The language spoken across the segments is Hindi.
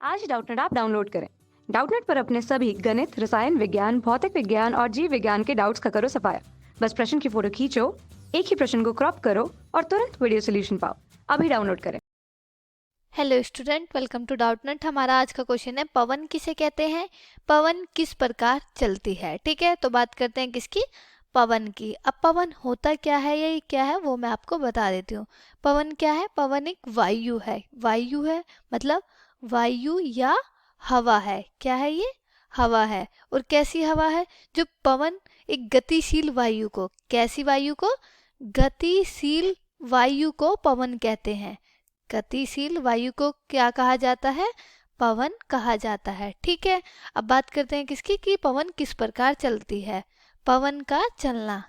आज ही डाउटनेट ऐप डाउनलोड करें। डाउटनेट पर अपने सभी गणित, रसायन विज्ञान, भौतिक विज्ञान और जीव विज्ञान के डाउट्स का करो सफाया। बस प्रश्न की फोटो खींचो, एक ही प्रश्न को क्रॉप करो और तुरंत वीडियो सोल्यूशन पाओ। अभी डाउनलोड करें। Hello student, welcome to Doubtnut. हमारा आज का क्वेश्चन है पवन किसे कहते हैं, पवन किस प्रकार चलती है। ठीक है, तो बात करते हैं किसकी, पवन की। अब पवन होता क्या है, ये क्या है वो मैं आपको बता देती हूँ। पवन क्या है, पवन एक वायु है। वायु है मतलब वायु या हवा है। क्या है ये, हवा है। और कैसी हवा है, जो पवन एक गतिशील वायु को, कैसी वायु को, गतिशील वायु को पवन कहते हैं। गतिशील वायु को क्या कहा जाता है, पवन कहा जाता है। ठीक है, अब बात करते हैं किसकी, कि पवन किस प्रकार चलती है। पवन का चलना,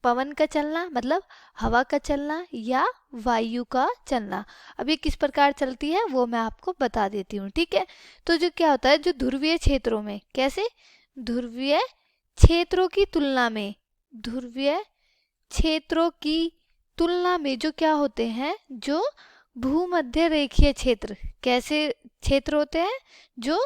पवन का चलना मतलब हवा का चलना या वायु का चलना। अब ये किस प्रकार चलती है वो मैं आपको बता देती हूँ। ठीक है, तो जो क्या होता है, जो ध्रुवीय क्षेत्रों में, कैसे, ध्रुवीय क्षेत्रों की तुलना में, ध्रुवीय क्षेत्रों की तुलना में जो क्या होते हैं, जो भूमध्य रेखीय क्षेत्र, कैसे क्षेत्र होते हैं, जो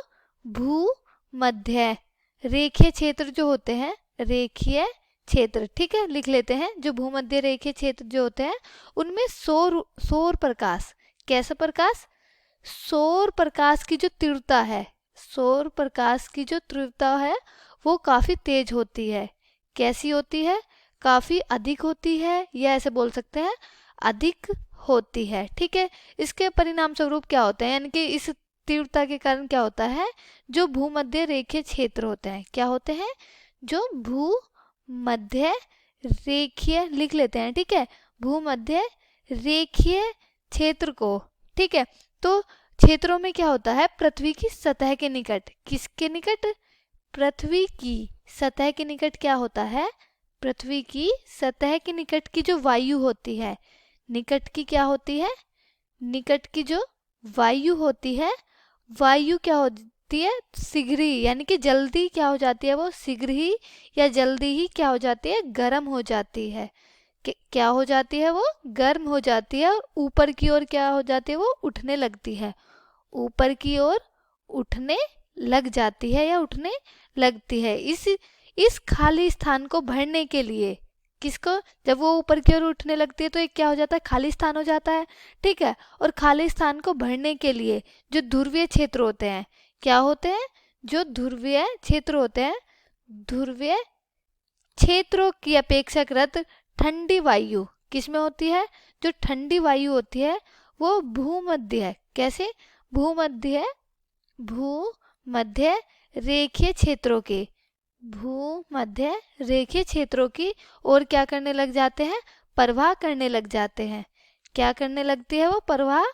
भूमध्य रेखीय क्षेत्र जो होते हैं, रेखीय क्षेत्र। ठीक है, लिख लेते हैं। जो भूमध्य रेखीय क्षेत्र जो होते हैं उनमें सौर सौर प्रकाश, कैसा प्रकाश, सौर प्रकाश की जो तीव्रता है, सौर प्रकाश की जो तीव्रता है वो काफी तेज होती है। कैसी होती है, काफी अधिक होती है, या ऐसे बोल सकते हैं अधिक होती है। ठीक है, इसके परिणाम स्वरूप क्या होते हैं, यानी कि इस तीव्रता के कारण क्या होता है, जो भूमध्य रेखीय क्षेत्र होते हैं, क्या होते हैं, जो भूमध्य रेखीय, लिख लेते हैं। ठीक है, भूमध्य रेखीय क्षेत्र को, ठीक है, तो क्षेत्रों में क्या होता है, पृथ्वी की सतह के निकट, किसके निकट, पृथ्वी की सतह के निकट क्या होता है, पृथ्वी की सतह के निकट की जो वायु होती है, निकट की क्या होती है, निकट की जो वायु होती है, वायु क्या होती है, शीघ्र ही, यानी कि जल्दी क्या हो जाती है, वो शीघ्र ही या जल्दी ही क्या हो जाती है, गर्म हो जाती है। क्या हो जाती है, वो गर्म हो जाती है, और ऊपर की ओर क्या हो जाती है, वो उठने लगती है, ऊपर की ओर उठने लग जाती है या उठने लगती है। इस खाली स्थान को भरने के लिए, किसको, जब वो ऊपर की ओर उठने लगती है तो एक क्या हो जाता है, खाली स्थान हो जाता है। ठीक है, और खाली स्थान को भरने के लिए जो ध्रुवीय क्षेत्र होते हैं, क्या होते हैं, जो ध्रुवीय क्षेत्र होते हैं, ध्रुवीय क्षेत्रों की अपेक्षाकृत ठंडी वायु किसमें होती है, जो ठंडी वायु होती है वो भूमध्य है। कैसे, भूमध्य, भूमध्य रेखीय क्षेत्रों के, भूमध्य रेखीय क्षेत्रों की ओर क्या करने लग जाते हैं, प्रवाह करने लग जाते हैं। क्या करने लगती है, वो प्रवाह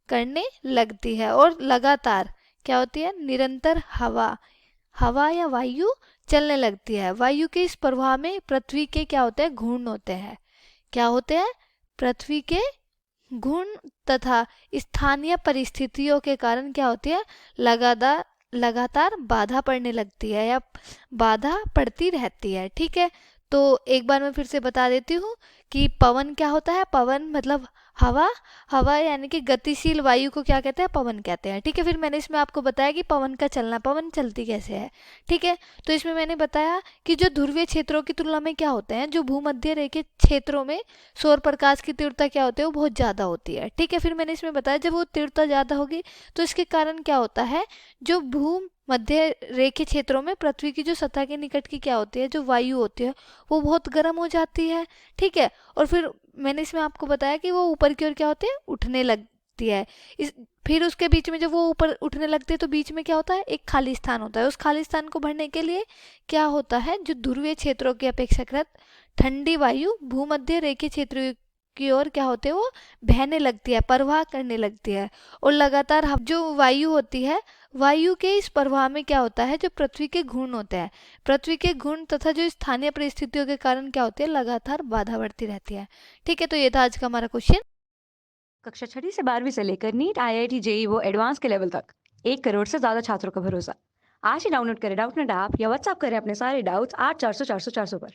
करने लगती है, और लगातार क्या होती है, निरंतर हवा, हवा या वायु चलने लगती है। वायु के इस प्रवाह में पृथ्वी के क्या होते हैं, घूर्णन होते हैं। क्या होते हैं, पृथ्वी के घूर्णन तथा स्थानीय परिस्थितियों के कारण क्या होती है, लगातार लगातार बाधा पड़ने लगती है या बाधा पड़ती रहती है। ठीक है, तो एक बार मैं फिर से बता देती हूँ कि पवन क्या होता है, पवन मतलब हवा, हवा यानी कि गतिशील वायु को क्या कहते हैं, पवन कहते हैं। ठीक है, फिर मैंने इसमें आपको बताया कि पवन का चलना, पवन चलती कैसे है। ठीक है, तो इसमें मैंने बताया कि जो ध्रुवीय क्षेत्रों की तुलना में क्या होते हैं, जो भूमध्य रेखीय क्षेत्रों में सौर प्रकाश की तीव्रता क्या होती है, वो बहुत ज़्यादा होती है। ठीक है, फिर मैंने इसमें बताया जब वो तीव्रता ज़्यादा होगी तो इसके कारण क्या होता है, जो भूमध्य रेखीय क्षेत्रों में पृथ्वी की जो सतह के निकट की क्या होती है, जो वायु होती है वो बहुत गर्म हो जाती है। ठीक है, और फिर मैंने इसमें आपको बताया कि वो ऊपर की ओर क्या होती है, उठने लगती है। फिर उसके बीच में जब वो ऊपर उठने लगती है तो बीच में क्या होता है, एक खाली स्थान होता है। उस खाली स्थान को भरने के लिए क्या होता है, जो ध्रुवीय क्षेत्रों की अपेक्षाकृत ठंडी वायु भूमध्य रेखीय क्षेत्र की ओर क्या होते हैं, वो बहने लगती है, प्रवाह करने लगती है, और लगातार जो वायु होती है, वायु के इस प्रवाह में क्या होता है, जो पृथ्वी के घूर्णन होते हैं, पृथ्वी के घूर्णन तथा जो स्थानीय परिस्थितियों के कारण क्या होती है, लगातार बाधा बढ़ती रहती है। ठीक है, तो ये था आज का हमारा क्वेश्चन। कक्षा 6 से 12वीं से लेकर नीट, IIT, JEE वो एडवांस के लेवल तक 1 करोड़ से ज्यादा छात्रों का भरोसा। आज ही डाउनलोड करें डाउटनेट ऐप या व्हाट्सएप करें अपने सारे डाउट्स 8400 400 400 पर।